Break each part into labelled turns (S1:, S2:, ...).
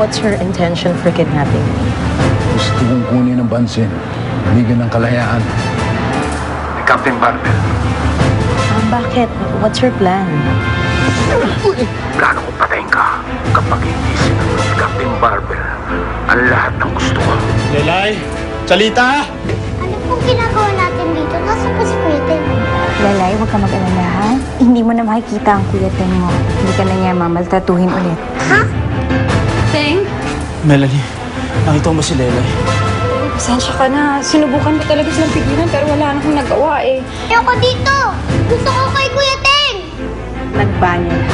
S1: What's your intention for kidnapping me?
S2: Gusto kong kunin ang bansin. Bigyan ng kalayaan. Ni Captain Barbel.
S1: Bakit? What's your plan?
S2: Plano ko patayin ka kapag hindi sinagot ni Captain Barbel ang lahat ng gusto ko.
S3: Lelay! Salita!
S4: Ano pong ginagawa natin dito? Nasaan pa si Kuya Ten?
S5: Lalay, huwag ka mag-alala, ha? Hindi mo na makikita ang Kuya Ten mo. Hindi ka na niya mamaltratuhin ulit.
S4: Ha?
S5: Teng?
S3: Melanie, nakita mo ba si Lelay?
S5: Pasensya ka na. Sinubukan ko talaga silang pigilan pero wala na akong nagawa eh.
S4: Ayoko dito! Gusto ko kay Kuya Ten!
S5: Nagbanyo na.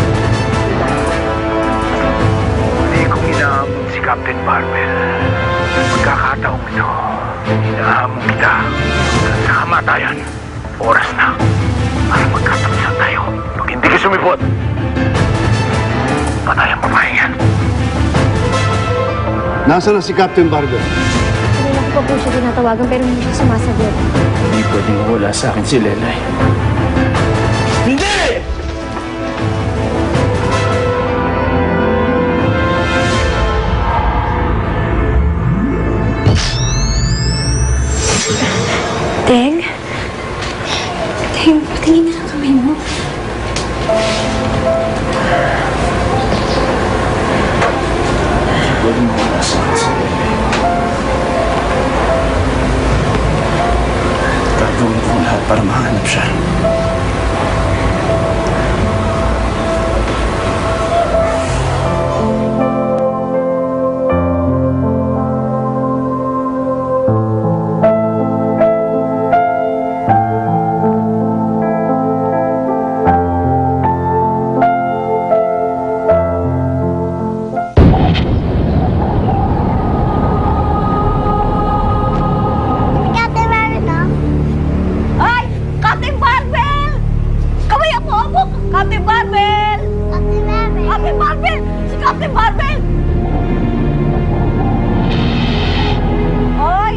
S2: Hindi ko inaamon si Captain Barbel. Pagkakataong ito, inaamon kita sa kamatayan. Oras na para magkatapisan tayo. Pag hindi ka sumipot, patay ang babae yan.
S6: Nasaan na si Captain Barbel?
S4: Kanina ko pa po siya tinatawagan pero hindi siya sumasagot.
S3: Hindi pwedeng wala sa akin si Lelay. Hindi!
S5: Teng? Teng, patingin na lang kamay mo.
S3: Hindi pwedeng wala sa akin si Lelay. Gagawin ko lahat para mahanap siya.
S4: Captain Marino?
S7: Ay! Captain Barbel! Kaway ako! Captain Barbel!
S4: Captain Marino?
S7: Captain Barbel! Si Captain Barbel! Ay!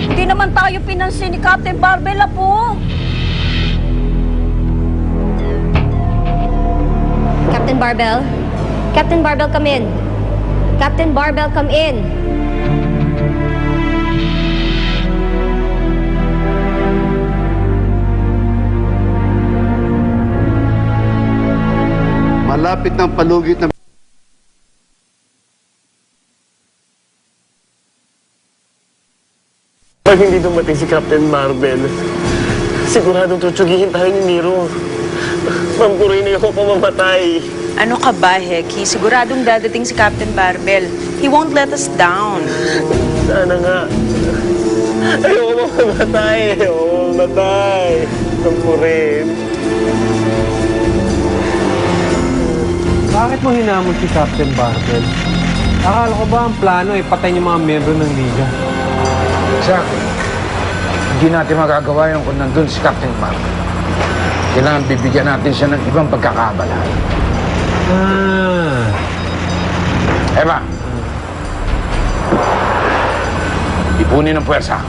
S7: Hindi naman tayo pinansin ni Captain Barbel, apo!
S8: Captain Barbell? Captain Barbell, come in. Captain Barbell, come in.
S6: Malapit ng palugit na
S9: Pag hindi dumating si Captain Marvel, siguradong tutsugihin tayo ni Miro. Mampurin niyo ako pamamatay.
S1: Ano ka ba, Heki? Siguradong dadating si Captain Barbel. He won't let us down.
S9: Sana nga. Ayoko mamamatay. Ayoko mamamatay. Mampurin.
S10: Bakit mo hinamon si Captain Barbel? Akala ko ba ang plano ay patay yung mga miyembro ng Liga?
S2: Exactly. Hindi natin magagawa yun kung nandun si Captain Barbel. Kailangan bibigyan natin siya ng ibang pagkakabala. Eva! Ipunin ang puwersa.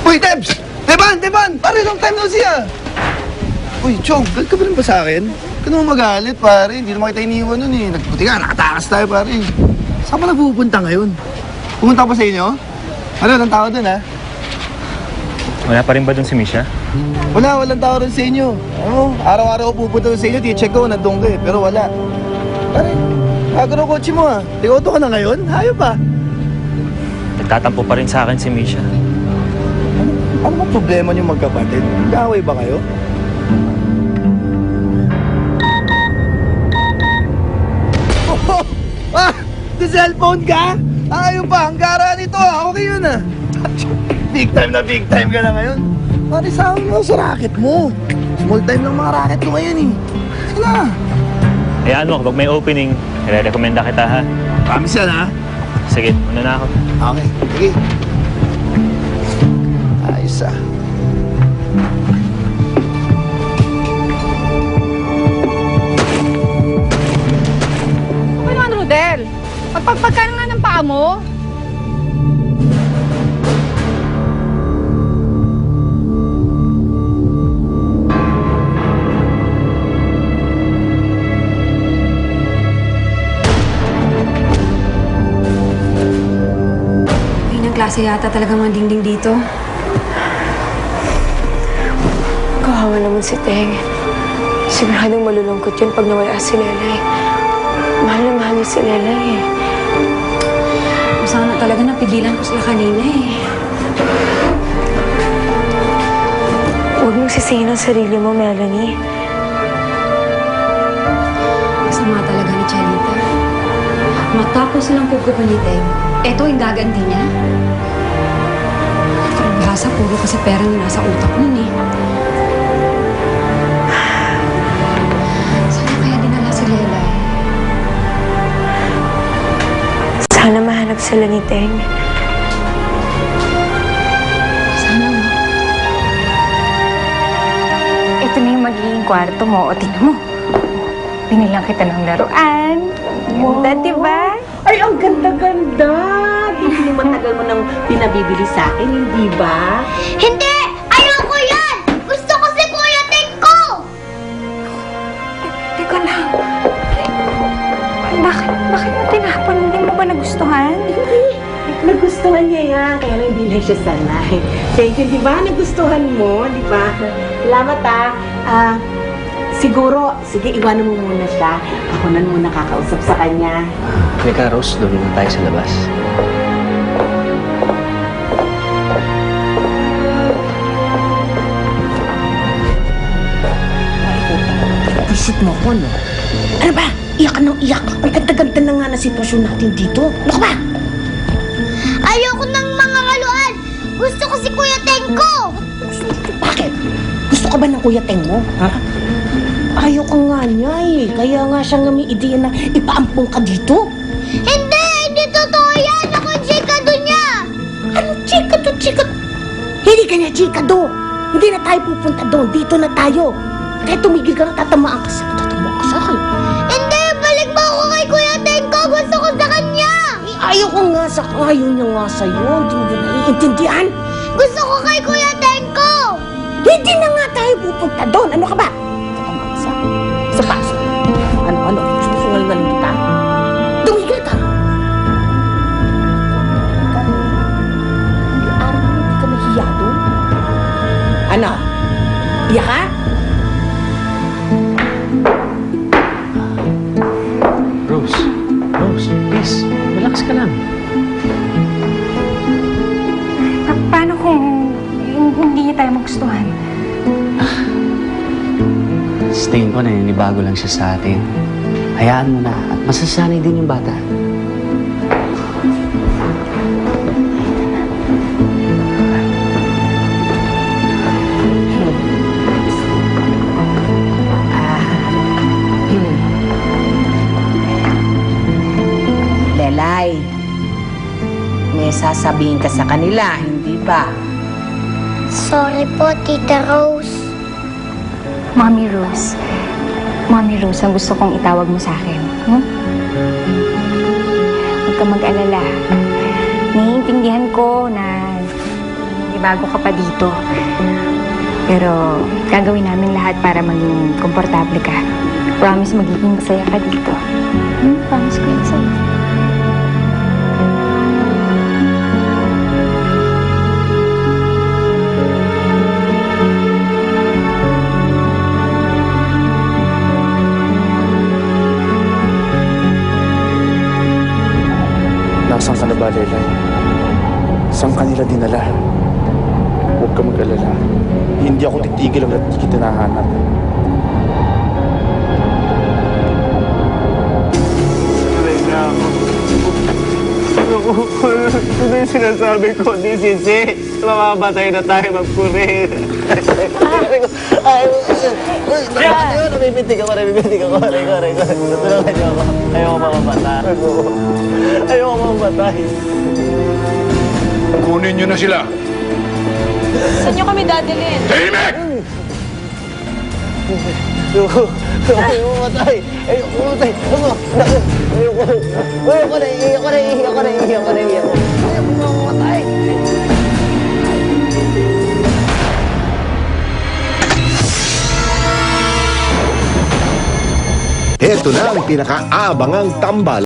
S6: Uy, Debs! Deban! Pare, long time no see ah! Uy, Chong, galit ka ba rin ba sa akin? Huwag ka naman magalit, pare. Hindi naman kita iniwan nun eh. Nagbuti nga, nakatakas tayo, pare. Saan pa nagpupunta ngayon? Pumunta pa sa inyo? Ano, walang tao dun, ha?
S3: Wala pa rin ba dun si Misha?
S6: Walang tao rin sa inyo. Ano, araw-araw ako pupunta sa inyo, ti-check ko, nandun ka eh. Pero wala. Pare, bago na kotse mo ah. Tikoto ka na ngayon? Hayop pa.
S3: Nagtatampo pa rin sa akin si Misha.
S6: Ano bang problema niyo magkapatid? Nag-away ba kayo? Oh! Ah! Di cellphone ka? Ayaw pa, ang gara nito ah. Okay yun ah. Big time ka na ngayon. Pare, saan mo sa racket mo? Small time lang mga racket ko ngayon eh. Sila.
S3: Hayaan mo, kapag may opening, i-recommenda kita ha.
S6: Promise yan ha?
S3: Sige, una na ako.
S6: Okay, sige. Ayos ah.
S7: Ano naman, Rodel? Magpagpagka na nga ng paa mo. Tataasa yata talaga mga dingding dito.
S1: Kawawa naman si Teng. Siguradong malulungkot yun pag nawala si Lelay. Mahal na mahal niya si Lelay eh.
S7: Sana talaga napigilan ko sila kanina eh.
S1: Huwag mong sisihin ang sarili mo, Melanie.
S7: Masama talaga ni Chalita. Matapos silang pupuko ni Teng, eto yung gaganti niya. Bihasa, puro kasi pera na nasa utak nun eh. Sana kaya dinala si Lelay.
S1: Sana mahanap sila ni Teng.
S7: Sana nga.
S5: Ito na yung magiging kwarto mo. O, tingnan mo. Binilang kita ng laruan. Ganda, diba?
S11: Ay, ang ganda-ganda! Hindi matagal mo nang pinabibili sa akin, hindi ba?
S4: Hindi! Ayoko yan! Gusto ko si Kuya Tengko!
S5: Teka lang. Bakit mo tinapon? Hindi mo ba nagustuhan?
S11: Nagustuhan niya yan, kaya lang hindi lang siya sanay. Thank you, di ba? Nagustuhan mo, di ba? Salamat siguro, sige, iwanan mo muna siya. Ako na muna kakausap sa kanya.
S3: Teka, Rose, doon muna tayo sa labas.
S11: Visit mo ko, no? Ano ba? Iyak ka ng iyak. Ang ganda-ganda na nga na sitwasyon natin dito. Ano ka ba?
S4: Ayoko ng mga haluan! Gusto ko si Kuya Tengko!
S11: Bakit? Gusto ka ba ng Kuya Teng mo? Ha? Ayaw ka nga niya eh. Kaya nga siya nga may ideya na ipaampong ka dito.
S4: Hindi! Hindi totoo yan! Ako ang chikado niya!
S11: Ano chikado, chikado? Hindi ka niya chikado. Hindi na tayo pupunta doon. Dito na tayo. Kaya tumigil ka na, tatamaan ka sa akin.
S4: Hindi! Balik mo ako kay Kuya Tengko! Gusto ko sa kanya!
S11: Ayaw ko nga sa ayaw niya nga sa'yo. Hindi mo na naiintindihan?
S4: Gusto ko kay Kuya Tengko!
S11: Hindi na nga tayo pupunta doon. Ano ka ba? Tatamaan ka sa paso. Ano? Susungal-ngalin kita? Tumigil ka! Hindi ka nahiya doon? Ano? Iyak ka?
S3: Rose, please, relax ka lang.
S5: Paano kung hindi niya tayo magustuhan?
S12: Sa tingin ko, naninibago lang siya sa atin. Hayaan mo na at masasanay din yung bata.
S11: Lelay, may sasabihin ka sa kanila, hindi ba?
S4: Sorry po, Tita Rose.
S5: Mommy Rose. Mommy Rose, ang gusto kong itawag mo sa akin. Huwag ka mag-alala. Naiintindihan ko na hindi bago ka pa dito. Pero gagawin namin lahat para maging komportable ka. Promise magiging masaya ka dito. Promise ko yun sa'yo.
S3: Nasaan ka na ba, Lelay? Saan ka nila dinala? Huwag ka mag-alala. Hindi ako titigil hanggat di kita nahanap.
S9: Ito yung sinasabi ko, di Sisi. Mamamatay na tayo magpurin. Nabibitig ako. Tulungan niyo ako. Ayoko mamamatay. Ayoko mamamatay.
S2: Kunin niyo na sila.
S1: Saan niyo kami dadalhin?
S2: Tahimik!
S9: Ayoko mamatay. Ayoko mamatay. Ayoko na. Ayoko mamatay.
S13: Ito na ang pinakaabangang tambal